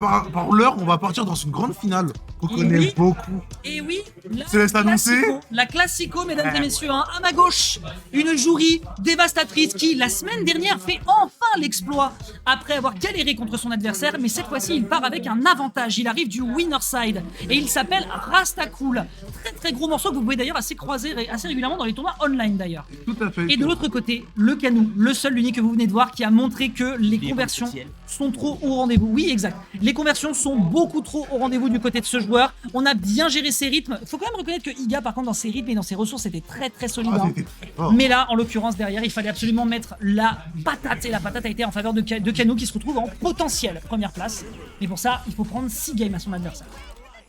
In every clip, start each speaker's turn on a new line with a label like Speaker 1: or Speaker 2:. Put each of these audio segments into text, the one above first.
Speaker 1: Par l'heure, on va partir dans une grande finale qu'on connaît beaucoup.
Speaker 2: Et oui,
Speaker 1: Je te laisse annoncer.
Speaker 2: La Classico, mesdames et messieurs. Hein. À ma gauche, une Jury dévastatrice qui, la semaine dernière, fait enfin l'exploit après avoir galéré contre son adversaire. Mais cette fois-ci, il part avec un avantage. Il arrive du winner side et il s'appelle Rastakul. Très très gros morceau que vous pouvez d'ailleurs assez croiser assez régulièrement dans les tournois online d'ailleurs.
Speaker 1: Tout à fait.
Speaker 2: Et de l'autre côté, le Canou, le seul, l'unique que vous venez de voir, qui a montré que les conversions sont trop au rendez-vous. Oui, exact. Les conversions sont beaucoup trop au rendez-vous du côté de ce joueur. On a bien géré ses rythmes. Faut quand même reconnaître que Iga, par contre, dans ses rythmes et dans ses ressources, c'était très très solide.
Speaker 1: Ah,
Speaker 2: hein.
Speaker 1: c'était très fort.
Speaker 2: Mais là, en l'occurrence, derrière, il fallait absolument mettre la patate. Et la patate a été en faveur de Canou, qui se retrouve en potentielle première place. Et pour ça, il faut prendre 6 games à son adversaire.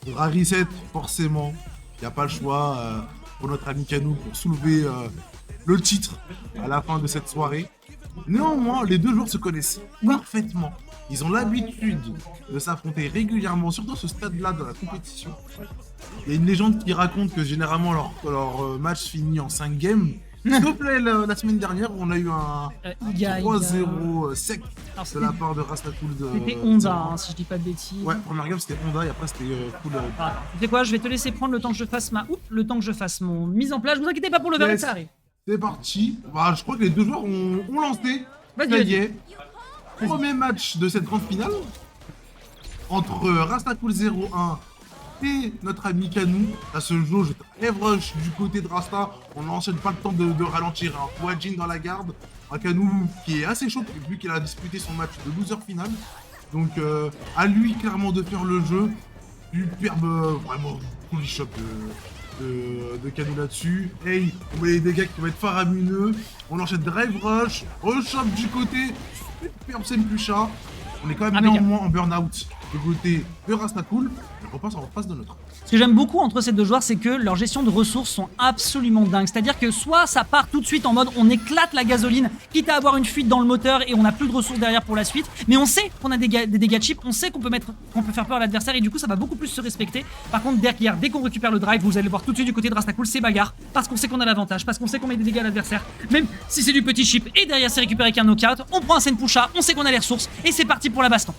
Speaker 1: Il faudra reset, forcément. Il n'y a pas le choix pour notre ami Canou pour soulever le titre à la fin de cette soirée. Néanmoins, les deux joueurs se connaissent parfaitement. Ils ont l'habitude de s'affronter régulièrement, surtout à ce stade-là de la compétition. Il y a une légende qui raconte que généralement leur match finit en 5 games. S'il te plaît, la semaine dernière, on a eu un
Speaker 2: Iga,
Speaker 1: 3-0 sec
Speaker 2: Alors,
Speaker 1: de la part de Rastakul.
Speaker 2: C'était Honda, hein, si je dis pas de bêtises.
Speaker 1: Ouais, première game c'était Honda et après c'était cool.
Speaker 2: Ah, tu sais quoi, je vais te laisser prendre le temps que je fasse le temps que je fasse mon mise en place. Vous inquiétez pas pour le verre, ça arrive.
Speaker 1: C'est parti. Bah, je crois que les deux joueurs ont lancé.
Speaker 2: Vas-y,
Speaker 1: Ça y
Speaker 2: vas-y.
Speaker 1: est. Premier match de cette grande finale entre Rastakul 0-1 et notre ami Canou. À ce jauge très rush du côté de Rasta. On n'enchaîne pas le temps de ralentir. Un Wajin dans la garde. Un Canou qui est assez chaud vu qu'il a disputé son match de loser final. Donc à lui clairement de faire le jeu. Superbe, vraiment cool shot de Canou là-dessus. Hey, on met les dégâts qui vont être faramineux. On enchaîne drive rush. Re-shop du côté. Superbe Senpucha. On est quand même néanmoins en burn-out du côté de Rastakul. On repasse en face de notre.
Speaker 2: Ce que j'aime beaucoup entre ces deux joueurs, c'est que leur gestion de ressources sont absolument dingues. C'est-à-dire que soit ça part tout de suite en mode on éclate la gasoline, quitte à avoir une fuite dans le moteur et on n'a plus de ressources derrière pour la suite. Mais on sait qu'on a des dégâts cheap, on sait qu'on peut faire peur à l'adversaire et du coup ça va beaucoup plus se respecter. Par contre derrière, dès qu'on récupère le drive, vous allez voir tout de suite du côté de Rastakul, c'est bagarre. Parce qu'on sait qu'on a l'avantage, parce qu'on sait qu'on met des dégâts à l'adversaire. Même si c'est du petit chip et derrière c'est récupéré avec un knockout, on prend un Senpucha, on sait qu'on a les ressources et c'est parti pour la baston.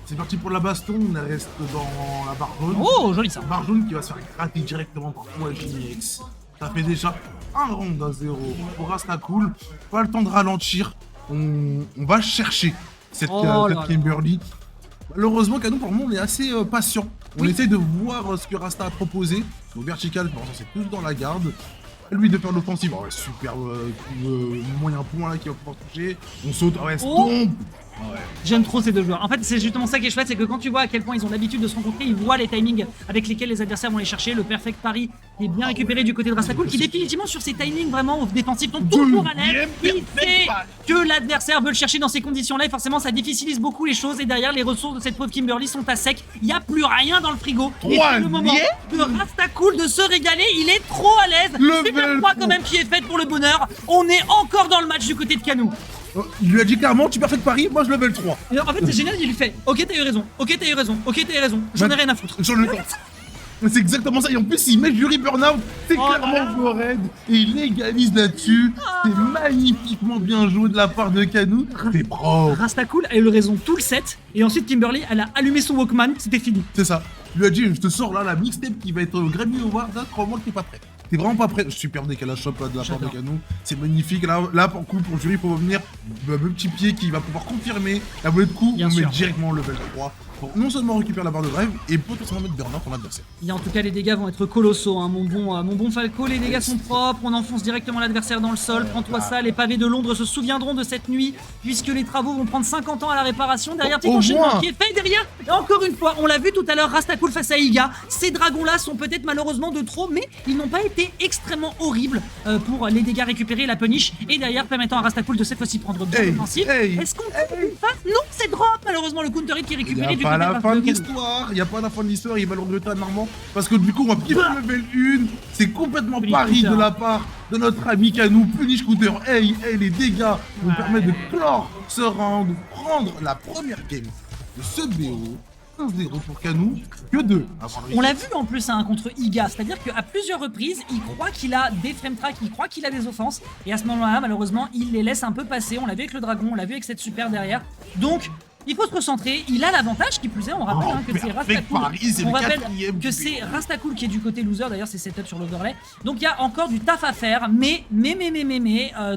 Speaker 1: C'est parti pour la baston, on reste dans la barre jaune.
Speaker 2: Oh, joli ça.
Speaker 1: Barre jaune qui va se faire gratter directement par Wajin X. Ça fait déjà un round à 0 pour Rastakul. Pas le temps de ralentir. On va chercher cette Kimberly. Malheureusement, Canou, pour le moment, on est assez patient. On essaye de voir ce que Rasta a proposé. Au vertical, pour l'instant, c'est plus dans la garde. Lui de faire l'offensive. Oh, ouais, super moyen point là qui va pouvoir toucher. On saute, ouais, stomp. Ouais.
Speaker 2: J'aime trop ces deux joueurs. En fait, c'est justement ça qui est chouette, c'est que quand tu vois à quel point ils ont l'habitude de se rencontrer, ils voient les timings avec lesquels les adversaires vont les chercher. Le perfect pari est bien récupéré du côté de Rastakul, qui définitivement sur ses timings vraiment défensifs sont toujours à l'aise. Il sait que l'adversaire veut le chercher dans ces conditions-là et forcément ça difficilise beaucoup les choses. Et derrière, les ressources de cette pauvre Kimberly sont à sec. Il n'y a plus rien dans le frigo. Et c'est le moment de Rastakul de se régaler. Il est trop à l'aise. C'est la croix quand même qui est faite pour le bonheur. On est encore dans le match du côté de Canou.
Speaker 1: Il lui a dit clairement, tu perfect pari, moi je level 3.
Speaker 2: Et en fait, c'est génial, il lui fait ok, t'as eu raison, ok, t'as eu raison, ok, t'as eu raison, j'en ai rien à foutre.
Speaker 1: C'est exactement ça, et en plus il met Jury Burnout, c'est clairement go raid, et il égalise là-dessus. C'est magnifiquement bien joué de la part de Canou, c'est propre.
Speaker 2: Rastakul a eu raison tout le set, et ensuite Kimberly, elle a allumé son Walkman, c'était fini.
Speaker 1: C'est ça, il lui a dit, je te sors là la mixtape qui va être Grammy Award, là, crois-moi que t'es pas prêt. T'es vraiment pas prêt. Super décalage shot de la part de Canou. C'est magnifique. Là, pour coup, pour Jury, il faut revenir. Le petit pied qui va pouvoir confirmer la volée de coup. On met directement le level 3. Pour non seulement récupérer la barre de drive et potentiellement mettre burn-out en adversaire.
Speaker 2: Et en tout cas, les dégâts vont être colossaux. Hein. Mon bon Falco, les dégâts sont propres. On enfonce directement l'adversaire dans le sol. Prends-toi ça. Les pavés de Londres se souviendront de cette nuit, puisque les travaux vont prendre 50 ans à la réparation. Derrière, petit enchaînement qui est fait derrière. Et encore une fois, on l'a vu tout à l'heure, Rastakul face à Iga. Ces dragons-là sont peut-être malheureusement de trop, mais ils n'ont pas été extrêmement horribles pour les dégâts récupérés et la punish. Et derrière, permettant à Rastakul de cette fois-ci prendre bien l'offensive. Est-ce qu'on peut une face? Non, c'est drop. Malheureusement, le counter hit qui est récupéré du côté de
Speaker 1: il n'y a pas la fin de l'histoire, il va le regretter amèrement. Parce que du coup, on va piquer le level 1. C'est complètement pari de la part de notre ami Canou. Punish counter. Hey, les dégâts nous permettent de clore ce round, prendre la première game de ce BO. 1-0 pour Canou, que 2.
Speaker 2: On l'a vu en plus hein, contre Iga, c'est-à-dire qu'à plusieurs reprises, il croit qu'il a des frame tracks, il croit qu'il a des offenses, et à ce moment-là, malheureusement, il les laisse un peu passer. On l'a vu avec le dragon, on l'a vu avec cette super derrière. Donc, Il faut se recentrer, il a l'avantage qui plus est, on rappelle que c'est
Speaker 1: Perfect
Speaker 2: Rastacool.
Speaker 1: Paris, c'est
Speaker 2: On
Speaker 1: le
Speaker 2: rappelle
Speaker 1: quatrième
Speaker 2: que
Speaker 1: du
Speaker 2: c'est
Speaker 1: pays.
Speaker 2: Rastacool qui est du côté loser, d'ailleurs c'est setup sur l'overlay. Donc il y a encore du taf à faire, mais,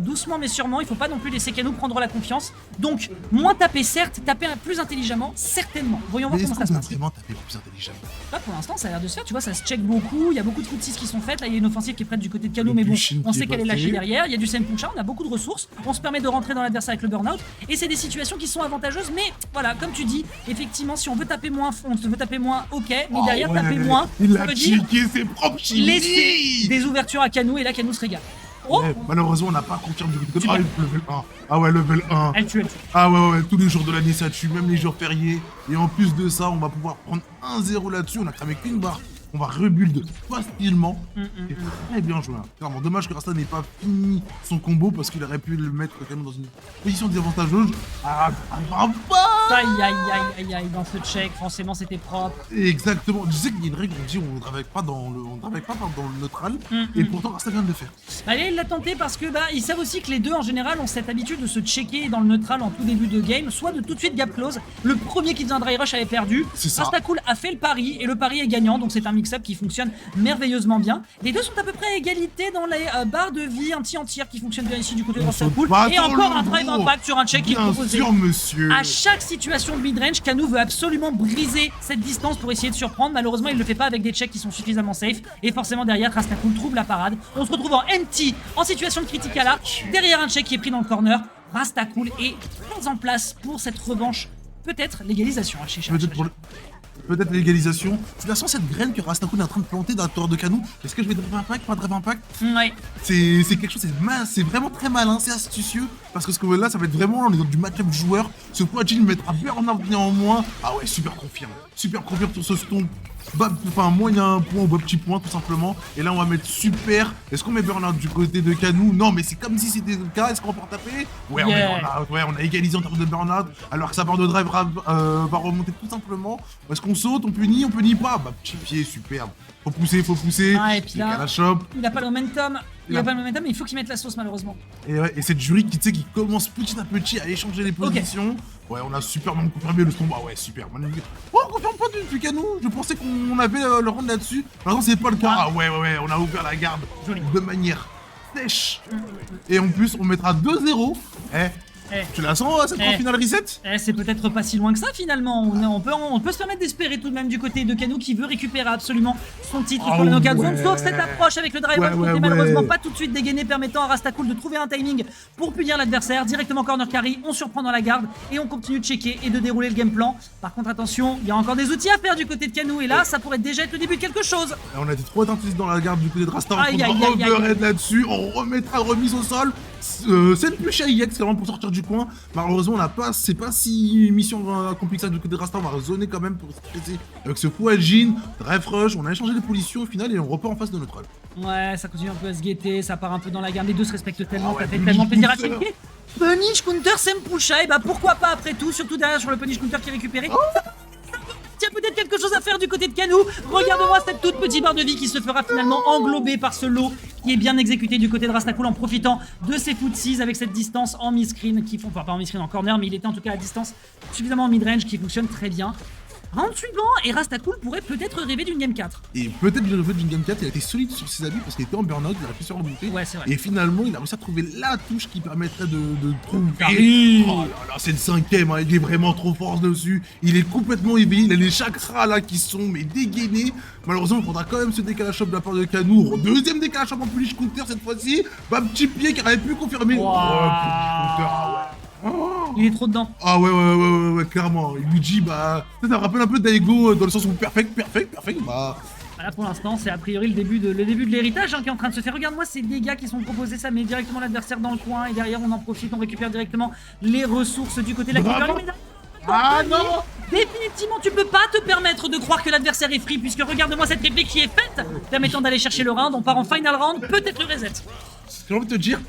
Speaker 2: doucement mais sûrement, il faut pas non plus laisser Canou prendre la confiance. Donc, moins taper certes, taper plus intelligemment, certainement. Voyons voir
Speaker 1: Mais est-ce
Speaker 2: comment ça
Speaker 1: qu'on
Speaker 2: se
Speaker 1: peut
Speaker 2: passe.
Speaker 1: vraiment taper plus intelligemment?
Speaker 2: Là pour l'instant ça a l'air de se faire, tu vois, ça se check beaucoup, il y a beaucoup de footsies qui sont faites, là il y a une offensive qui est prête du côté de Canou,
Speaker 1: Le
Speaker 2: mais bon,
Speaker 1: Pushin
Speaker 2: on
Speaker 1: qui
Speaker 2: sait
Speaker 1: est
Speaker 2: qu'elle est
Speaker 1: passé.
Speaker 2: lâchée derrière, il y a du Senpuncha, on a beaucoup de ressources, on se permet de rentrer dans l'adversaire avec le burn-out, et c'est des situations qui sont avantageuses, mais voilà, comme tu dis, effectivement, si on veut taper moins, on veut taper moins, ok, mais
Speaker 1: Oh
Speaker 2: derrière
Speaker 1: ouais,
Speaker 2: taper moins,
Speaker 1: il
Speaker 2: ça
Speaker 1: a
Speaker 2: veut dire
Speaker 1: checké ses propres
Speaker 2: laisser
Speaker 1: chimies.
Speaker 2: des ouvertures à Canou, et là Canou se régale. Oh,
Speaker 1: Ouais, malheureusement, on n'a pas confirmé du côté de
Speaker 2: Super.
Speaker 1: level 1. Ah ouais, level 1.
Speaker 2: elle tue.
Speaker 1: Ah ouais, tous les jours de l'année ça tue, même les jours fériés. Et en plus de ça, on va pouvoir prendre 1-0 là-dessus. On a cramé qu'une barre. On va rebuild facilement. C'est très bien joué. Hein. Clairement, dommage que Rasta n'ait pas fini son combo parce qu'il aurait pu le mettre quand même dans une position désavantageuse. Ah, pas.
Speaker 2: Aïe aïe aïe aïe aïe, dans ce check, forcément c'était propre.
Speaker 1: Exactement. Je sais qu'il y a une règle, on dit on ne travaille pas dans le, neutral. Et pourtant, Rasta vient de le faire.
Speaker 2: Allez, il l'a tenté parce que ils savent aussi que les deux en général ont cette habitude de se checker dans le neutral en tout début de game, soit de tout de suite gap close. Le premier qui faisait un dry rush avait perdu.
Speaker 1: C'est ça.
Speaker 2: Rastacool a fait le pari et le pari est gagnant, donc c'est un mix-up qui fonctionne merveilleusement bien. Les deux sont à peu près à égalité dans les barres de vie anti-entières qui fonctionnent bien ici du côté de
Speaker 1: On saute
Speaker 2: Rastacool.
Speaker 1: pas
Speaker 2: Et
Speaker 1: dans
Speaker 2: encore
Speaker 1: le
Speaker 2: un drive
Speaker 1: gros.
Speaker 2: impact sur un check qui est
Speaker 1: Bien
Speaker 2: proposé.
Speaker 1: sûr, monsieur.
Speaker 2: À chaque situation de mid-range, Canou veut absolument briser cette distance pour essayer de surprendre. Malheureusement, il ne le fait pas avec des checks qui sont suffisamment safe. Et forcément, derrière, Rastacool trouve la parade. On se retrouve en MT, en situation de criticala, derrière un check qui est pris dans le corner. Rastacool est très en place pour cette revanche. Peut-être l'égalisation à Chicha.
Speaker 1: Peut-être l'égalisation. De toute façon, cette graine que Rastacool est en train de planter dans le tour de Canou, est-ce que je vais drive impact, pas drive impact?
Speaker 2: Ouais.
Speaker 1: C'est quelque chose, c'est vraiment très malin, c'est astucieux. Parce que ce que là, ça va être vraiment, on est dans du match-up joueur. Ce point, Jill mettra Bernard néanmoins. Ah ouais, super confiant. Super confiant sur ce stomp. Enfin, moyen point ou petit point, tout simplement. Et là, on va mettre super. Est-ce qu'on met Bernard du côté de Canou? Non, mais c'est comme si c'était le cas. Est-ce qu'on va taper? Ouais, on a égalisé en termes de Bernard. Alors que sa barre de drive va remonter tout simplement. Est-ce qu'on saute? On punit pas? Bah, petit pied, superbe. Faut pousser.
Speaker 2: Ah, et puis là,
Speaker 1: la chope.
Speaker 2: il a pas le momentum. Il a pas le momentum, mais il faut qu'il mette la sauce, malheureusement.
Speaker 1: Et, ouais, et cette jury qui, tu sais, qui commence petit à petit à échanger les positions. Ouais, on a super bien confirmé le son. Ah ouais, super. Oh, on confirme pas depuis Canou. Je pensais qu'on avait le round là-dessus. Maintenant, c'est pas le cas. Ah ouais, on a ouvert la garde de manière sèche. Et en plus, on mettra 2-0. Tu la sens, cette grande finale reset?
Speaker 2: C'est peut-être pas si loin que ça finalement. On peut se permettre d'espérer tout de même du côté de Canou qui veut récupérer absolument son titre pour le knockout zone. Sauf cette approche avec le drive out qui était malheureusement pas tout de suite dégainé, permettant à Rastacool de trouver un timing pour punir l'adversaire. Directement corner carry, on surprend dans la garde et on continue de checker et de dérouler le game plan. Par contre, attention, il y a encore des outils à faire du côté de Canou et là, ça pourrait déjà être le début de quelque chose.
Speaker 1: On a été trop attentifs dans la garde du côté de Rasta.
Speaker 2: Aïe,
Speaker 1: On
Speaker 2: aïe,
Speaker 1: va
Speaker 2: aïe, aïe.
Speaker 1: overhead là-dessus. On remettra remise au sol. C'est le plus chez IX, c'est vraiment pour sortir du coin. Malheureusement, c'est pas si mission compliquée que ça du côté de Rasta. On va zoner quand même pour se stresser avec ce fou Jean, drive rush. On a échangé les positions au final et on repart en face de notre troll.
Speaker 2: Ouais, ça continue un peu à se guetter, ça part un peu dans la garde. Les deux se respectent tellement, ça fait
Speaker 1: punish
Speaker 2: tellement plaisir à
Speaker 1: counter.
Speaker 2: checker. Punish counter, Sempusha, et bah pourquoi pas après tout, surtout derrière sur le punish counter qui est récupéré. Tiens, peut-être quelque chose à faire du côté de Canou. Regarde-moi cette toute petite barre de vie qui se fera finalement englober par ce lot qui est bien exécuté du côté de Rastacool en profitant de ses footsies avec cette distance en mi-screen qui font, enfin pas en mi-screen en corner, mais il était en tout cas à distance suffisamment en mid-range qui fonctionne très bien. Round suivant, et Rastacool pourrait peut-être rêver d'une game 4.
Speaker 1: Et peut-être le jeu d'une Game 4, il a été solide sur ses habits parce qu'il était en burn-out, il a pu se remonter.
Speaker 2: Ouais, c'est vrai.
Speaker 1: Et finalement, il a réussi à trouver la touche qui permettrait de trouver.
Speaker 2: Carry.
Speaker 1: Oh là là, c'est le cinquième, hein, il est vraiment trop fort dessus. Il est complètement éveillé, il a les chakras là qui sont mais dégainés. Malheureusement, il faudra quand même ce décalage shop de la part de Canou. Deuxième décalage shop en punish counter cette fois-ci. Bah, petit pied qui aurait pu confirmer.
Speaker 2: Wow.
Speaker 1: Oh, punish counter, ah ouais. Oh.
Speaker 2: Il est trop dedans.
Speaker 1: Ah ouais, clairement. Luigi, bah, ça me rappelle un peu Daigo dans le sens où perfect, bah.
Speaker 2: Là pour l'instant c'est a priori le début de l'héritage qui est en train de se faire. Regarde-moi ces dégâts qui sont proposés, ça met directement l'adversaire dans le coin et derrière on en profite, on récupère directement les ressources du côté de la
Speaker 1: Bravo.
Speaker 2: Keeper.
Speaker 1: Ah non.
Speaker 2: Définitivement tu peux pas te permettre de croire que l'adversaire est free puisque regarde-moi cette réplique qui est faite permettant d'aller chercher le round. On part en final round, peut-être le reset.
Speaker 1: J'ai envie de te dire,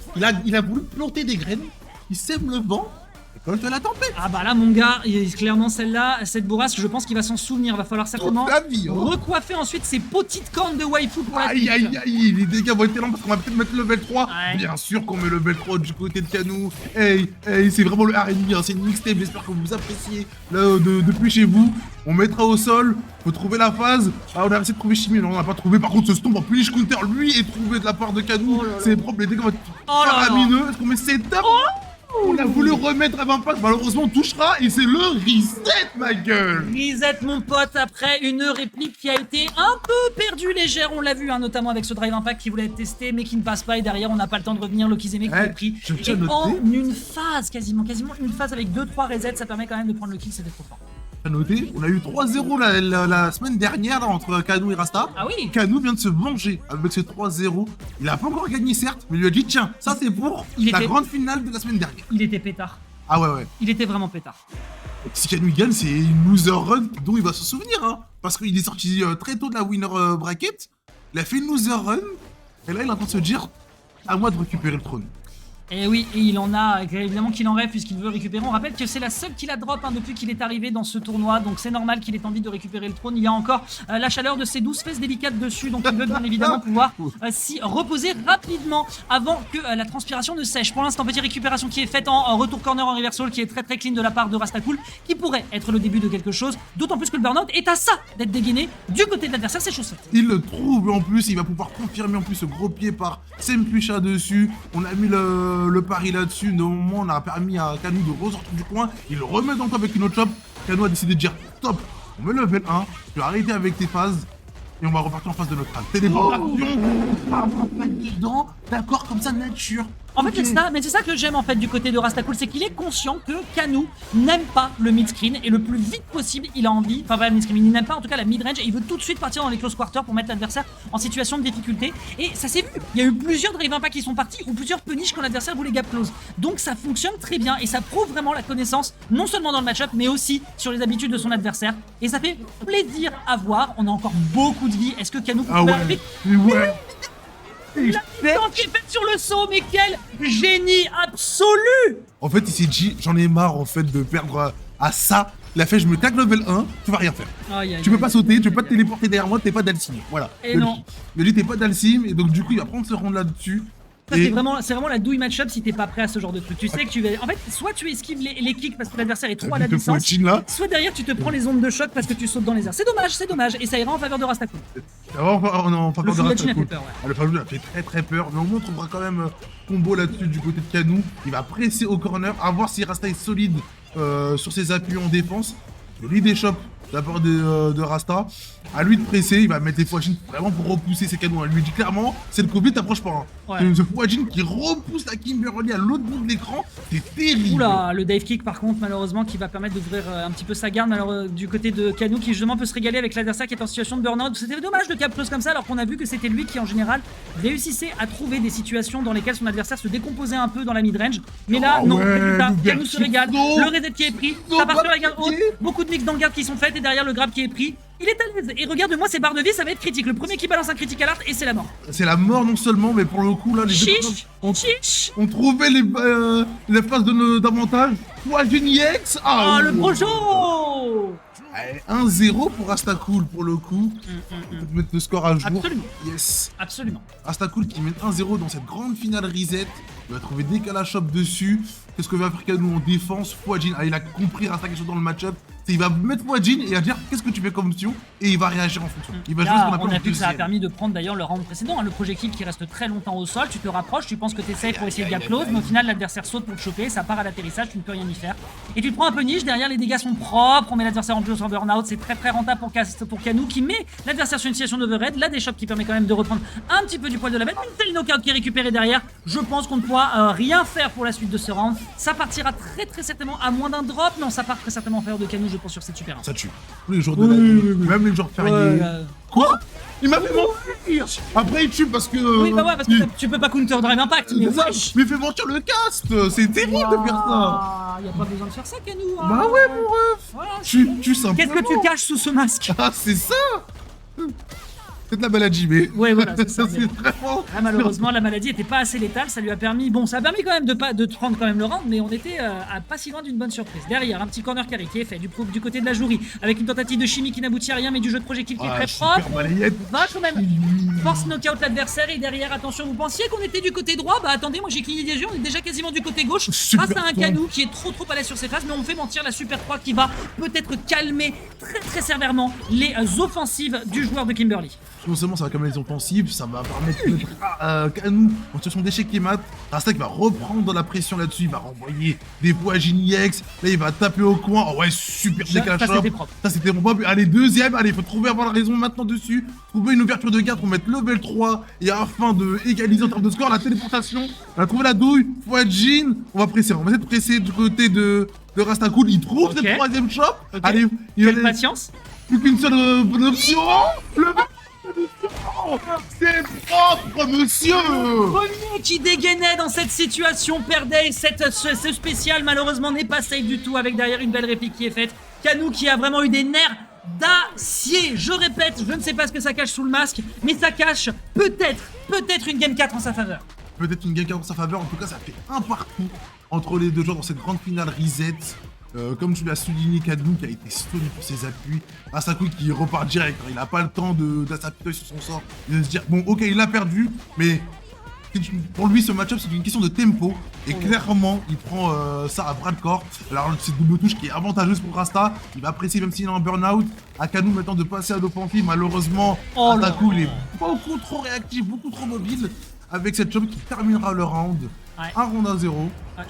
Speaker 1: il a voulu planter des graines, il sème le vent, et Colt de la tempête.
Speaker 2: Ah bah là mon gars, clairement celle-là, cette bourrasque, je pense qu'il va s'en souvenir. Va falloir certainement
Speaker 1: La vie, hein.
Speaker 2: recoiffer ensuite ses petites cornes de waifu pour la
Speaker 1: Aïe
Speaker 2: suite.
Speaker 1: aïe aïe, les dégâts vont être énormes parce qu'on va peut-être mettre le level 3.
Speaker 2: Ouais.
Speaker 1: Bien sûr qu'on met le level 3 du côté de Canou. Hey, c'est vraiment le R&B, hein, c'est une mixtape, j'espère que vous appréciez là, depuis chez vous. On mettra au sol, faut trouver la phase. Ah, on a essayé de trouver Chimie, non, on n'a pas trouvé. Par contre, ce stomp en punish counter, lui, est trouvé de la part de Canou.
Speaker 2: Oh là là.
Speaker 1: C'est propre, les dégâts vont être
Speaker 2: Oh là là.
Speaker 1: faramineux. Est-ce qu'on met setup? On a voulu remettre à 20 passes, malheureusement on touchera et c'est le reset, ma gueule.
Speaker 2: Reset mon pote après une réplique qui a été un peu perdue légère, on l'a vu hein, notamment avec ce drive impact qui voulait être testé mais qui ne passe pas et derrière on n'a pas le temps de revenir, Lokizeme qui a pris
Speaker 1: je tiens à
Speaker 2: et
Speaker 1: noter.
Speaker 2: en une phase, quasiment une phase avec 2-3 resets, ça permet quand même de prendre le kill, c'était trop fort.
Speaker 1: À noter, on a eu 3-0 la semaine dernière là, entre Canou et Rasta.
Speaker 2: Ah oui.
Speaker 1: Canou vient de se venger avec ce 3-0. Il a pas encore gagné certes, mais il lui a dit tiens, ça c'est pour la grande finale de la semaine dernière.
Speaker 2: Il était pétard.
Speaker 1: Ah ouais.
Speaker 2: Il était vraiment pétard.
Speaker 1: Si Canou gagne, c'est une loser run dont il va se souvenir, hein. Parce qu'il est sorti très tôt de la winner bracket, il a fait une loser run, et là il est en train de se dire à moi de récupérer le trône.
Speaker 2: Et oui, et il en a, évidemment qu'il en rêve puisqu'il veut récupérer. On rappelle que c'est la seule qu'il a drop hein, depuis qu'il est arrivé dans ce tournoi, donc c'est normal qu'il ait envie de récupérer le trône. Il y a encore la chaleur de ses 12 fesses délicates dessus, donc il veut bien évidemment pouvoir s'y reposer rapidement avant que la transpiration ne sèche. Pour l'instant, petite récupération qui est faite en retour corner en reversal, qui est très très clean de la part de Rastacool, qui pourrait être le début de quelque chose, d'autant plus que le burn-out est à ça d'être dégainé du côté de l'adversaire, c'est chose faite.
Speaker 1: Il le trouve en plus, il va pouvoir confirmer en plus ce gros pied par Sempucha dessus. On a mis le pari là-dessus, normalement on a permis à Canou de ressortir du coin, il le remet dans le top avec une autre chop. Canou a décidé de dire stop, on met le level 1, tu vas arrêter avec tes phases et on va repartir en phase de notre phase. Téléportation, dedans, d'accord, comme ça nature.
Speaker 2: En fait, c'est ça que j'aime en fait du côté de Rastacool, c'est qu'il est conscient que Canou n'aime pas le mid-screen et le plus vite possible, il a envie, enfin pas le mid-screen, il n'aime pas en tout cas la mid-range et il veut tout de suite partir dans les close quarters pour mettre l'adversaire en situation de difficulté. Et ça s'est vu, il y a eu plusieurs drive impact qui sont partis ou plusieurs punish quand l'adversaire voulait gap close. Donc ça fonctionne très bien et ça prouve vraiment la connaissance, non seulement dans le match-up, mais aussi sur les habitudes de son adversaire. Et ça fait plaisir à voir, on a encore beaucoup de vie. Est-ce que Canou peut faire la puissance qui est faite sur le saut, mais quel génie absolu!
Speaker 1: En fait, il s'est dit, j'en ai marre en fait de perdre à ça. Il a fait, je me tag level 1, tu vas rien faire. Tu peux pas sauter, tu peux pas te téléporter derrière moi, t'es pas Dalsim. Voilà.
Speaker 2: Et non.
Speaker 1: Mais lui, t'es pas Dalsim, et donc du coup, il va prendre ce round là-dessus.
Speaker 2: Ça, c'est vraiment la douille match-up si t'es pas prêt à ce genre de truc. Tu sais que tu vas. En fait, soit tu esquives les kicks parce que l'adversaire est trop à la distance, soit derrière tu te prends les ondes de choc parce que tu sautes dans les airs. C'est dommage, et ça ira en faveur de Rastacool.
Speaker 1: Le
Speaker 2: Full a fait peur, ouais.
Speaker 1: Le Full a fait très peur, mais au moins on trouvera quand même combo là-dessus du côté de Canou. Il va presser au corner, à voir si Rasta est solide sur ses appuis en défense. Le lead des chops de la part de Rasta. À lui de presser, il va mettre des Fouajin vraiment pour repousser ses canons. Il lui dit clairement, c'est le Covid, t'approches pas. Hein.
Speaker 2: Ouais.
Speaker 1: Ce Fouajin qui repousse la Kimberly à l'autre bout de l'écran, c'est terrible.
Speaker 2: Oula, le dive kick par contre, malheureusement, qui va permettre d'ouvrir un petit peu sa garde du côté de Canou, qui justement peut se régaler avec l'adversaire qui est en situation de burn-out. C'était dommage de cap close comme ça, alors qu'on a vu que c'était lui qui en général réussissait à trouver des situations dans lesquelles son adversaire se décomposait un peu dans la mid-range. Mais là, non, Canou se régale, le reset qui est pris, ça part sur la garde haute, beaucoup de mix dans le garde qui sont faites et derrière le grab qui est pris. Il est à l'aise et regarde-moi ses barres de vie, ça va être critique. Le premier qui balance un critique alert et c'est la mort.
Speaker 1: C'est la mort non seulement, mais pour le coup là, les deux on trouvait les phases d'avantage. Fouajin EX.
Speaker 2: Ah, le projo.
Speaker 1: 1-0 pour Rastacool pour le coup. On peut mettre le score à jour.
Speaker 2: Absolument.
Speaker 1: Yes.
Speaker 2: Absolument.
Speaker 1: Rastacool qui mène 1-0 dans cette grande finale reset. Il va trouver décalage shop dessus. Qu'est-ce que va faire Canou en défense? Fouajin, il a compris Rasta quelque chose dans le match-up. Il va mettre Fouajin et il va dire qu'est-ce que tu fais comme option et il va réagir en fonction. Il va
Speaker 2: là,
Speaker 1: jouer ce qu'on appelle
Speaker 2: on a vu que ça a
Speaker 1: deuxième.
Speaker 2: permis de prendre d'ailleurs le round précédent, hein, le projectile qui reste très longtemps au sol, tu te rapproches, tu penses que tu essayes pour essayer de gap close, mais au final l'adversaire saute pour te choper, ça part à l'atterrissage, tu ne peux rien y faire. Et tu te prends un peu niche, derrière les dégâts sont propres, on met l'adversaire en plus en burn-out, c'est très rentable pour Canou qui met l'adversaire sur une situation d'overhead, là des shops qui permet quand même de reprendre un petit peu du poil de la bête, une telle knockout qui est récupérée derrière, je pense qu'on ne pourra rien faire pour la suite de ce round, ça partira très certainement à moins d'un drop, non ça part très certainement en faveur de Canou je pense sur cette super 1.
Speaker 1: Ça tue. Tous les jours de la vie, même les jours fériés. Quoi? Il m'a fait mentir. Après il tue parce que...
Speaker 2: Oui bah ouais parce que tu peux pas counter drive impact, mais wesh.
Speaker 1: Mais fais mentir le cast. C'est terrible de faire ça.
Speaker 2: Y'a pas besoin de faire ça Canou.
Speaker 1: Bah ouais mon ref.
Speaker 2: Voilà,
Speaker 1: Tu simplement.
Speaker 2: qu'est-ce que tu caches sous ce masque?
Speaker 1: Ah c'est ça. peut-être la maladie, mais.
Speaker 2: Ouais, voilà, c'est ça.
Speaker 1: c'est vraiment.
Speaker 2: Ah, malheureusement, la maladie était pas assez létale, ça lui a permis. Bon, ça a permis quand même de prendre quand même le round, mais on était à pas si loin d'une bonne surprise. Derrière, un petit corner carry qui est fait du côté de la Jourie, avec une tentative de chimie qui n'aboutit à rien, mais du jeu de projectile qui est très
Speaker 1: super
Speaker 2: propre.
Speaker 1: balayette.
Speaker 2: Va quand même force knockout l'adversaire et derrière, attention, vous pensiez qu'on était du côté droit? Bah attendez, moi j'ai cligné des yeux, on est déjà quasiment du côté gauche.
Speaker 1: Super
Speaker 2: Grâce à un
Speaker 1: ton.
Speaker 2: Canou qui est trop à l'aise sur ses phases, mais on fait mentir la Super 3 qui va peut-être calmer très sévèrement les offensives du joueur de Kimberly.
Speaker 1: Non seulement ça va calmer les offensives, ça va permettre de mettre Canou en situation d'échec et mat. Rasta qui va reprendre la pression là-dessus, il va renvoyer des fois à Giniex. Là il va taper au coin. Oh ouais, super décalage.
Speaker 2: Ça c'était propre.
Speaker 1: Ça c'était bon. Allez, deuxième, allez, il faut trouver avoir la raison maintenant dessus. Trouver une ouverture de garde pour mettre level 3 et afin de égaliser en termes de score, la téléportation. On a trouvé la douille, Fouadjin. On va presser, on va essayer de presser du côté de Rastacool. Il trouve
Speaker 2: Ok.
Speaker 1: cette troisième shot.
Speaker 2: Ok.
Speaker 1: Allez, il
Speaker 2: Quelle
Speaker 1: a
Speaker 2: patience.
Speaker 1: plus qu'une seule bonne option. Le c'est propre, monsieur.
Speaker 2: Premier qui dégainait dans cette situation perdait et ce spécial malheureusement n'est pas safe du tout avec derrière une belle réplique qui est faite. Canou qui a vraiment eu des nerfs d'acier. Je répète, je ne sais pas ce que ça cache sous le masque, mais ça cache peut-être une game 4 en sa faveur.
Speaker 1: Peut-être une game en sa faveur, en tout cas ça fait un partout entre les deux joueurs dans cette grande finale reset. Comme tu l'as souligné, Canou qui a été stone pour ses appuis. Rastacool qui repart direct, hein. Il n'a pas le temps de s'appuyer sur son sort et de se dire bon ok il a perdu, mais pour lui ce match-up c'est une question de tempo et clairement il prend ça à bras de corps. Alors c'est double touche qui est avantageuse pour Rasta, il va apprécier même s'il est en burn-out. À Canou maintenant de passer à l'offensive, malheureusement Rastacool est beaucoup trop réactif, beaucoup trop mobile avec cette chope qui terminera le round.
Speaker 2: Ouais.
Speaker 1: Un round à 0.
Speaker 2: Ouais,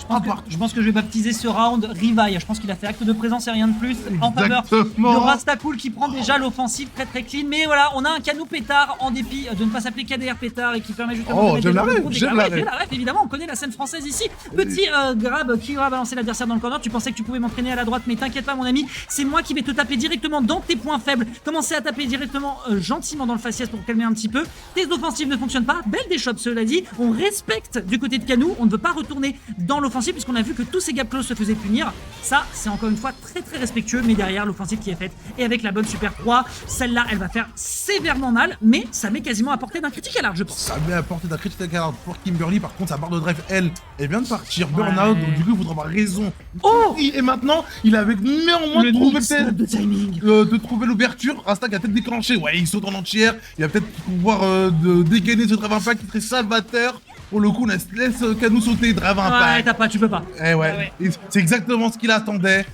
Speaker 2: je pense que je vais baptiser ce round Rivaille. Je pense qu'il a fait acte de présence et rien de plus en faveur
Speaker 1: Exactement.
Speaker 2: de Rastacool qui prend déjà l'offensive très clean. Mais voilà, on a un Canou pétard en dépit de ne pas s'appeler KDR pétard et qui permet justement de mettre
Speaker 1: j'aime la
Speaker 2: des
Speaker 1: ref,
Speaker 2: gros
Speaker 1: j'aime
Speaker 2: dégâts.
Speaker 1: la
Speaker 2: Ouais,
Speaker 1: ref.
Speaker 2: j'ai la ref, évidemment, on connaît la scène française ici. Petit grab qui va balancer l'adversaire dans le corner. Tu pensais que tu pouvais m'entraîner à la droite, mais t'inquiète pas mon ami, c'est moi qui vais te taper directement dans tes points faibles. Commencer à taper directement gentiment dans le faciès pour calmer un petit peu. Tes offensives ne fonctionnent pas. Belle des shops, cela dit. On respecte du côté de Canou. On ne veut pas retourner dans l'offensive puisqu'on a vu que tous ces gap close se faisaient punir. Ça, c'est encore une fois très respectueux, mais derrière l'offensive qui est faite et avec la bonne Super 3, celle-là, elle va faire sévèrement mal, mais ça met quasiment à portée d'un critique à l'arc, je pense.
Speaker 1: Ça met à portée d'un critique à l'arc pour Kimberly. Par contre, sa barre de drive, elle vient de partir. Burnout, donc du coup, il faudra avoir raison.
Speaker 2: Oh,
Speaker 1: Et maintenant, il avait néanmoins
Speaker 2: le
Speaker 1: trouvé
Speaker 2: mix
Speaker 1: peut-être
Speaker 2: de timing.
Speaker 1: de trouver l'ouverture. Rasta qui a peut-être déclenché. Ouais, il saute en entière. Il va peut-être pouvoir de dégainer ce drive impact qui serait salvateur. Pour le coup, on laisse Canou sauter, drive impact.
Speaker 2: Ouais, tu peux pas.
Speaker 1: Eh ouais,
Speaker 2: Ouais.
Speaker 1: Et c'est exactement ce qu'il attendait.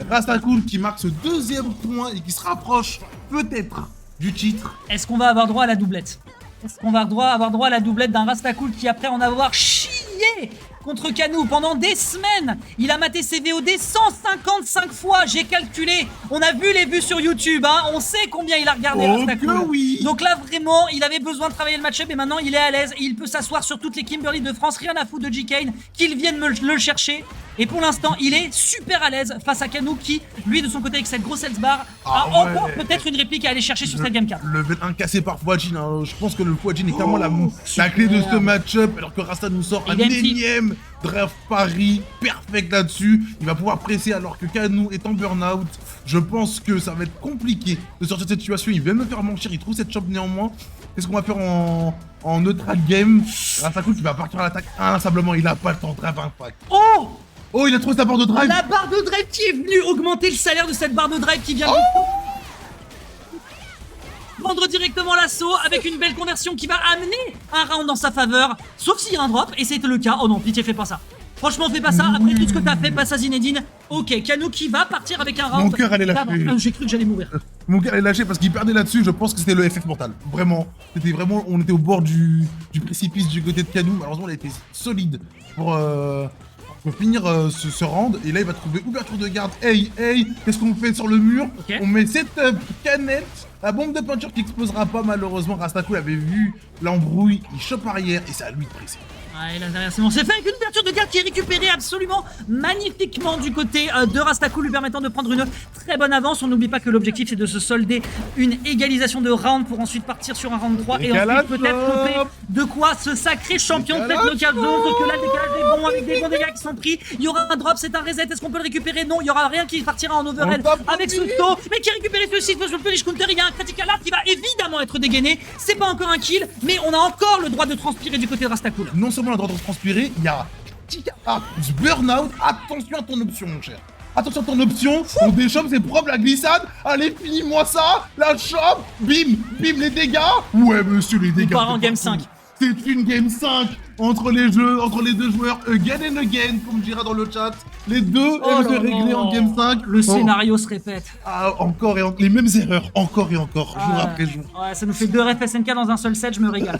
Speaker 1: Rastacool qui marque ce deuxième point et qui se rapproche peut-être du titre.
Speaker 2: Est-ce qu'on va avoir droit à la doublette? Est-ce qu'on va avoir droit à la doublette d'un Rastacool qui, après en avoir chié contre Canou pendant des semaines, il a maté ses VOD 155 fois, j'ai calculé. On a vu les vues sur YouTube, hein. On sait combien il a regardé
Speaker 1: Oh
Speaker 2: Rastacool.
Speaker 1: que oui.
Speaker 2: Donc là, vraiment, il avait besoin de travailler le match-up et maintenant il est à l'aise et il peut s'asseoir sur toutes les Kimberly de France. Rien à foutre de G-Kane, qu'il vienne le chercher. Et pour l'instant, il est super à l'aise face à Canou qui, lui, de son côté, avec cette grosse health bar, a
Speaker 1: ouais.
Speaker 2: encore peut-être une réplique à aller chercher sur cette game 4.
Speaker 1: Le level 1 cassé par Fouadjin, hein. Je pense que le Fouadjin est clairement la
Speaker 2: super.
Speaker 1: clé de ce match-up, alors que Rasta nous sort
Speaker 2: Et
Speaker 1: un
Speaker 2: Dempsey.
Speaker 1: énième draft pari perfect là-dessus. Il va pouvoir presser alors que Canou est en burn-out. Je pense que ça va être compliqué de sortir de cette situation. Il vient me faire mentir, il trouve cette chope néanmoins. Qu'est-ce qu'on va faire en neutral game? Rastacool qui va partir à l'attaque inlassablement, il a pas le temps de drive impact.
Speaker 2: Oh,
Speaker 1: Oh, il a trouvé sa barre de drive.
Speaker 2: la barre de drive qui est venue augmenter le salaire de cette barre de drive qui vient de prendre directement l'assaut avec une belle conversion qui va amener un round en sa faveur. Sauf s'il y a un drop, et c'était le cas. Oh non, pitié, fais pas ça. Franchement, fais pas ça. Après tout ce que t'as fait, passe à Zinedine. Ok, Canou qui va partir avec un round.
Speaker 1: Mon cœur allait lâcher.
Speaker 2: Pardon, j'ai cru que j'allais mourir.
Speaker 1: Mon gars est lâché parce qu'il perdait là-dessus, je pense que c'était le FF mortal. Vraiment. C'était vraiment, on était au bord du précipice du côté de Canou. Malheureusement, il a été solide pour finir ce round. Et là, il va trouver ouverture de garde. Hey, qu'est-ce qu'on fait sur le mur?
Speaker 2: Ok.
Speaker 1: On met cette canette, la bombe de peinture qui explosera pas. Malheureusement, Rastacool avait vu l'embrouille. Il chope arrière et c'est à lui de presser.
Speaker 2: Ouais, là derrière c'est bon, c'est fait avec une ouverture de garde qui est récupérée absolument magnifiquement du côté de Rastacool, lui permettant de prendre une très bonne avance. On n'oublie pas que l'objectif c'est de se solder une égalisation de round pour ensuite partir sur un round 3 et ensuite peut-être choper de quoi ce sacré champion de cette knockout zone. Sauf que là le décalage est bon avec des bons dégâts qui sont prix. Il y aura un drop, c'est un reset. Est-ce qu'on peut le récupérer? Non, il y aura rien qui partira en overhead
Speaker 1: On t'a
Speaker 2: avec ce
Speaker 1: promis.
Speaker 2: taux. Mais qui a récupéré ce site sur le punish counter? Il y a un critical art qui va évidemment être dégainé. C'est pas encore un kill, mais on a encore le droit de transpirer du côté de Rastakul.
Speaker 1: Non seulement on a le droit de transpirer, il y a burn-out. Attention à ton option, mon cher. Attention à ton option. On déchoppe, c'est propre la glissade. Allez, finis-moi ça. La chope. Bim, bim, les dégâts. Ouais, monsieur, les dégâts.
Speaker 2: On part en
Speaker 1: c'est
Speaker 2: game
Speaker 1: partout.
Speaker 2: 5.
Speaker 1: C'est une game 5 entre les deux joueurs. Again and again, comme dira dans le chat. Les deux
Speaker 2: Oh
Speaker 1: aiment se
Speaker 2: là
Speaker 1: régler
Speaker 2: là.
Speaker 1: en game 5.
Speaker 2: Le
Speaker 1: Oh.
Speaker 2: scénario se répète.
Speaker 1: Ah, encore et encore. Les mêmes erreurs, encore et encore, jour
Speaker 2: Ah,
Speaker 1: après jour.
Speaker 2: Ouais, ça nous fait 2 refs SNK dans un seul set, je me régale.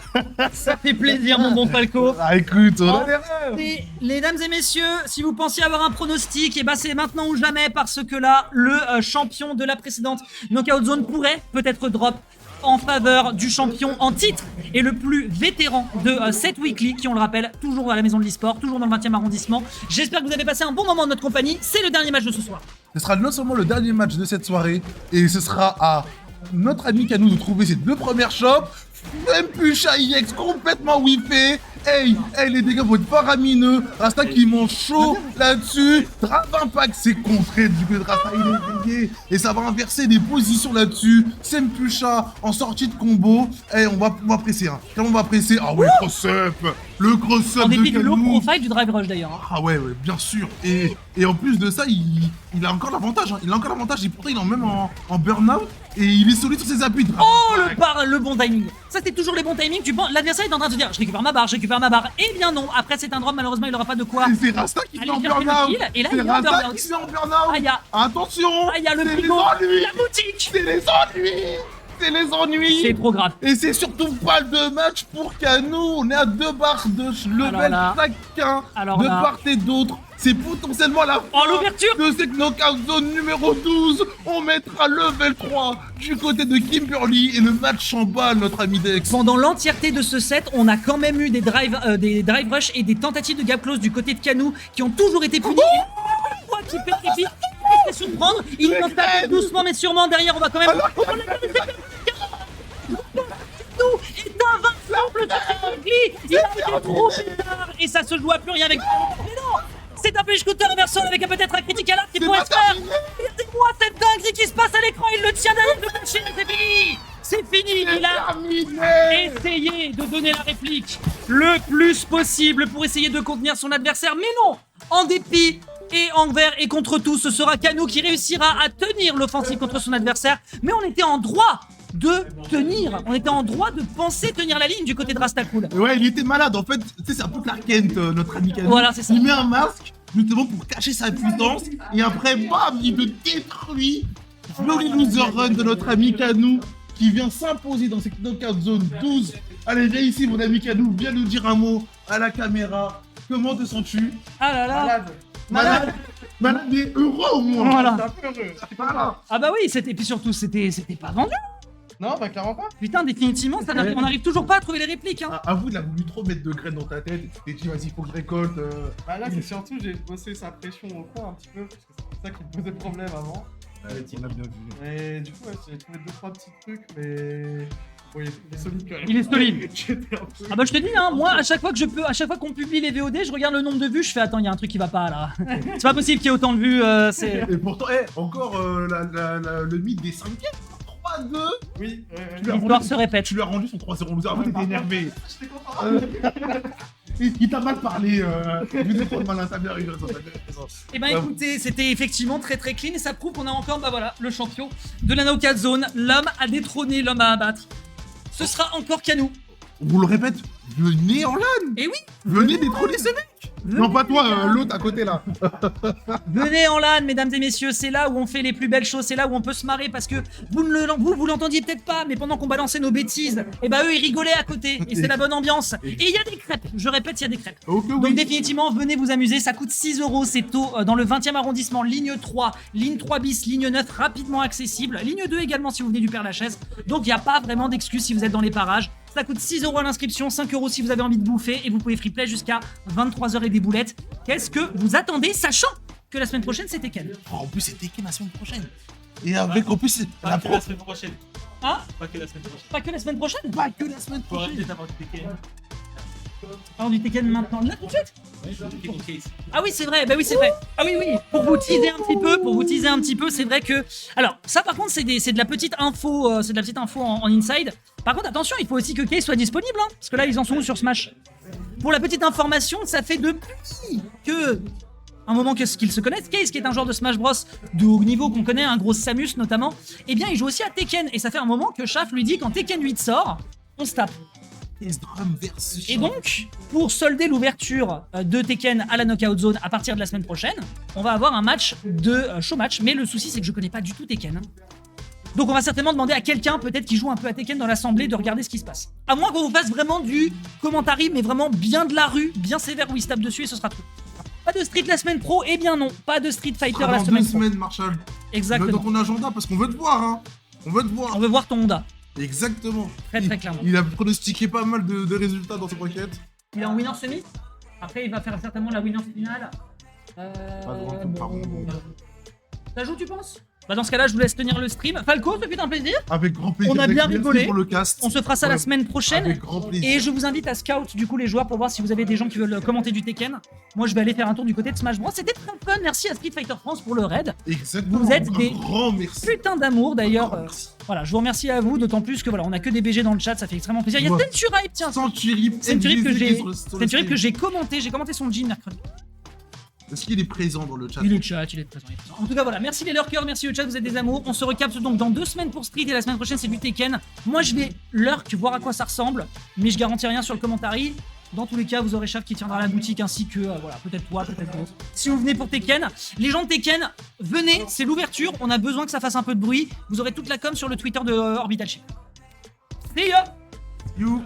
Speaker 2: Ça fait plaisir, mon bon Falco.
Speaker 1: Ah, écoute, on a
Speaker 2: Ah,
Speaker 1: l'erreur.
Speaker 2: Et, mesdames et messieurs, si vous pensiez avoir un pronostic, et bah c'est maintenant ou jamais, parce que là, le champion de la précédente Knockout Zone pourrait peut-être drop en faveur du champion en titre et le plus vétéran de cette weekly, qui on le rappelle, toujours à la maison de l'e-sport, toujours dans le 20e arrondissement. J'espère que vous avez passé un bon moment de notre compagnie. C'est le dernier match de ce soir.
Speaker 1: Ce sera non seulement le dernier match de cette soirée, et ce sera à notre ami Canou de trouver ses 2 premières shops. Mpucha IX complètement whiffé. Hey, les dégâts vont être faramineux. Rasta qui mange chaud là-dessus. Drap Impact, c'est contré du côté de Rasta, il est grillé. Et ça va inverser des positions là-dessus. C'est Mpucha en sortie de combo. Et on va presser. Hein. Quand on va presser. Ah ouais, cross-up. Le cross-up
Speaker 2: En
Speaker 1: de
Speaker 2: dépit du low
Speaker 1: Canou.
Speaker 2: profile du drive rush d'ailleurs. Hein.
Speaker 1: Ah ouais, bien sûr. Et en plus de ça, il a encore l'avantage. Hein. Il a encore l'avantage. Et pourtant, il est même en burn-out. Et il est solide sur ses appuis.
Speaker 2: Oh, le bon timing. Ça, c'est toujours les bons timings. Tu penses, l'adversaire est en train de se dire, je récupère ma barre. Eh bien non. Après, c'est un drop. Malheureusement, il aura pas de quoi.
Speaker 1: Et c'est Rasta qui
Speaker 2: Allez
Speaker 1: met en
Speaker 2: chercher le
Speaker 1: burn-out.
Speaker 2: kill, et là,
Speaker 1: C'est
Speaker 2: il est en
Speaker 1: Rasta
Speaker 2: burn-out.
Speaker 1: qui met en burn-out.
Speaker 2: Ah, y a-
Speaker 1: Attention.
Speaker 2: Ah, il y a le
Speaker 1: C'est les
Speaker 2: frigo,
Speaker 1: ennuis.
Speaker 2: la boutique.
Speaker 1: C'est les ennuis. C'est les ennuis.
Speaker 2: C'est trop grave.
Speaker 1: Et c'est surtout pas de match pour Canou. On est à 2 barres de level
Speaker 2: Alors là-
Speaker 1: chacun.
Speaker 2: alors
Speaker 1: de
Speaker 2: là-
Speaker 1: part et d'autre. C'est potentiellement la fin
Speaker 2: Oh, l'ouverture.
Speaker 1: de cette knockout zone numéro 12. On mettra level 3 du côté de Kimberly et le match en bas, notre ami Dex.
Speaker 2: Pendant l'entièreté de ce set, on a quand même eu des drive rush et des tentatives de gap close du côté de Canou qui ont toujours été punis. Et quoi qui pétrifie, il se surprendre. Il
Speaker 1: Mais
Speaker 2: nous tape
Speaker 1: Ken.
Speaker 2: doucement mais sûrement derrière. On va quand même.
Speaker 1: Alors,
Speaker 2: Oh, Canou est invincible sur cette weekly. Il a été trop pétard et ça se joue à plus rien avec. Mais non, c'est un punish counter inversor avec peut-être un critical art qui
Speaker 1: C'est
Speaker 2: pourrait
Speaker 1: pas
Speaker 2: se faire.
Speaker 1: terminé.
Speaker 2: Regardez-moi cette dinguerie qui se passe à l'écran. Il le tient derrière le machine. C'est fini. C'est fini. Il a
Speaker 1: terminé.
Speaker 2: essayer de donner la réplique le plus possible pour essayer de contenir son adversaire, mais non. En dépit et envers et contre tout, ce sera Canou qui réussira à tenir l'offensive contre son adversaire, mais on était en droit de tenir, on était en droit de penser tenir la ligne du côté de Rastakul.
Speaker 1: Ouais, il était malade. En fait, tu sais, c'est un peu Clark Kent, notre ami Canou.
Speaker 2: Voilà, c'est ça.
Speaker 1: Il met un masque, justement, pour cacher sa puissance. Et après, bam, il le détruit. Joli loser run de notre ami Canou, qui vient s'imposer dans cette knockout zone 12. Allez, viens ici, mon ami Canou. Viens nous dire un mot à la caméra. Comment te sens-tu?
Speaker 2: Ah là là.
Speaker 1: Malade. Malade, mais heureux au moins.
Speaker 2: Voilà.
Speaker 3: C'est un peu heureux.
Speaker 1: Voilà.
Speaker 2: Ah bah oui, c'était, et puis surtout, c'était pas vendu.
Speaker 3: Non, bah clairement pas.
Speaker 2: Putain, définitivement, on n'arrive toujours pas à trouver les répliques. Hein.
Speaker 1: Avoue, il a voulu trop mettre de graines dans ta tête. Et tu t'es dit, vas-y, faut que je récolte.
Speaker 3: Bah là, c'est surtout, j'ai bossé sa pression au coin un petit peu, parce que c'est ça qui me posait problème avant.
Speaker 1: On a bien vu.
Speaker 3: Et du coup, ouais, j'ai trouvé 2-3 petits trucs, mais. Bon, il est solide quand même.
Speaker 2: Il est solide.
Speaker 3: J'étais un peu.
Speaker 2: Ah bah je te dis hein, moi à chaque fois que je peux, à chaque fois qu'on publie les VOD, je regarde le nombre de vues, je fais attends, il y a un truc qui va pas là. C'est pas possible qu'il y ait autant de vues, c'est.
Speaker 1: Et pourtant, encore le mythe des 5 games. 3-2.
Speaker 3: Oui,
Speaker 2: L'histoire se répète.
Speaker 1: Tu lui as rendu son 3-0 loser. Avant, t'étais énervé.
Speaker 3: J'étais content.
Speaker 1: Il t'a mal parlé. Vous êtes trop de malin, t'as bien rigolé. T'as bien raison.
Speaker 2: Et ben écoutez, c'était effectivement très très clean et ça prouve qu'on a encore, bah voilà, le champion de la knockout zone, l'homme à détrôner, l'homme à abattre. Ce sera encore Canou.
Speaker 1: On vous le répète, venez en LAN.
Speaker 2: Et oui,
Speaker 1: Venez détrôner ce mec. Non, pas toi, l'autre à côté là.
Speaker 2: venez en LAN, mesdames et messieurs, c'est là où on fait les plus belles choses, c'est là où on peut se marrer parce que vous l'entendiez peut-être pas, mais pendant qu'on balançait nos bêtises, et bah eux ils rigolaient à côté et c'est la bonne ambiance. Et il y a des crêpes, je répète, il y a des crêpes.
Speaker 1: Ok,
Speaker 2: Donc
Speaker 1: oui.
Speaker 2: définitivement, venez vous amuser, ça coûte 6 €, c'est tôt dans le 20e arrondissement, ligne 3, ligne 3 bis, ligne 9, rapidement accessible, ligne 2 également si vous venez du Père-Lachaise. Donc il n'y a pas vraiment d'excuse si vous êtes dans les parages. Ça coûte 6 € à l'inscription, 5 € si vous avez envie de bouffer et vous pouvez free play jusqu'à 23h et des boulettes. Qu'est-ce que vous attendez, sachant que la semaine prochaine c'était Ken?
Speaker 1: Oh, en plus, c'est Tekken la semaine prochaine. Et avec, en plus,
Speaker 4: Pas
Speaker 1: la
Speaker 4: que
Speaker 1: pro.
Speaker 4: la semaine prochaine.
Speaker 2: Hein?
Speaker 4: Pas que la semaine prochaine.
Speaker 2: Pas que la semaine prochaine?
Speaker 1: Pas que la semaine
Speaker 4: Faut arrêter
Speaker 1: prochaine.
Speaker 4: d'avoir des Tekken.
Speaker 2: Alors du Tekken maintenant, là tout de suite. Ah oui, c'est vrai, bah oui, c'est vrai. Ah oui, oui, pour vous teaser un petit peu, c'est vrai que... Alors, ça par contre, c'est de la petite info, en inside. Par contre, attention, il faut aussi que Kay soit disponible, hein, parce que là, ils en sont où sur Smash? Pour la petite information, ça fait depuis que... un moment qu'ils se connaissent, Case qui est un joueur de Smash Bros de haut niveau qu'on connaît, un gros Samus notamment, eh bien il joue aussi à Tekken, et ça fait un moment que Shaft lui dit quand Tekken 8 sort, on se tape. Et donc, pour solder l'ouverture de Tekken à la Knockout Zone à partir de la semaine prochaine, on va avoir un match de show match, mais le souci c'est que je connais pas du tout Tekken. Hein. Donc on va certainement demander à quelqu'un, peut-être qui joue un peu à Tekken dans l'assemblée, de regarder ce qui se passe. À moins qu'on vous fasse vraiment du commentary, mais vraiment bien de la rue, bien sévère où il se tape dessus et ce sera tout. Pas de Street la semaine pro, eh bien non, pas de Street Fighter la semaine pro.
Speaker 1: Dans 2 semaines, Marshall.
Speaker 2: Exactement.
Speaker 1: Dans ton agenda, parce qu'on veut te voir, hein. On veut te voir.
Speaker 2: On veut voir ton Honda.
Speaker 1: Exactement.
Speaker 2: Très très clairement.
Speaker 1: Il a pronostiqué pas mal de résultats dans ses brackets.
Speaker 2: Il est en winner semi. Après, il va faire certainement la winner finale.
Speaker 1: Pardon.
Speaker 2: Ça joue, tu penses? Bah dans ce cas-là, je vous laisse tenir le stream. Falco, ça fait un plaisir.
Speaker 1: Avec grand plaisir.
Speaker 2: On a bien
Speaker 1: Merci
Speaker 2: rigolé.
Speaker 1: pour le cast.
Speaker 2: On se fera ça la semaine prochaine.
Speaker 1: Avec grand plaisir.
Speaker 2: Et je vous invite à scout du coup les joueurs pour voir si vous avez des gens qui veulent commenter du Tekken. Moi, je vais aller faire un tour du côté de Smash Bros. C'était très fun. Merci à Street Fighter France pour le raid.
Speaker 1: Exactement.
Speaker 2: Vous êtes des
Speaker 1: grand merci.
Speaker 2: putain d'amour d'ailleurs.
Speaker 1: Merci.
Speaker 2: Voilà, je vous remercie à vous, d'autant plus que voilà, on a que des BG dans le chat, ça fait extrêmement plaisir. Il y a
Speaker 1: Ouais.
Speaker 2: Century, tiens.
Speaker 1: Century
Speaker 2: Que j'ai commenté, son jean mercredi.
Speaker 1: Est-ce qu'il est présent dans le chat?
Speaker 2: Il est présent. En tout cas, voilà, merci les lurkers, merci au chat, vous êtes des amours. On se recapte donc dans 2 semaines pour Street et la semaine prochaine c'est du Tekken. Moi je vais lurk, voir à quoi ça ressemble, mais je garantis rien sur le commentary. Dans tous les cas, vous aurez Shaft qui tiendra la boutique ainsi que, voilà, peut-être toi, peut-être d'autres. Si vous venez pour Tekken, les gens de Tekken, venez, c'est l'ouverture, on a besoin que ça fasse un peu de bruit. Vous aurez toute la com sur le Twitter de Orbital Chip. See ya!
Speaker 1: You.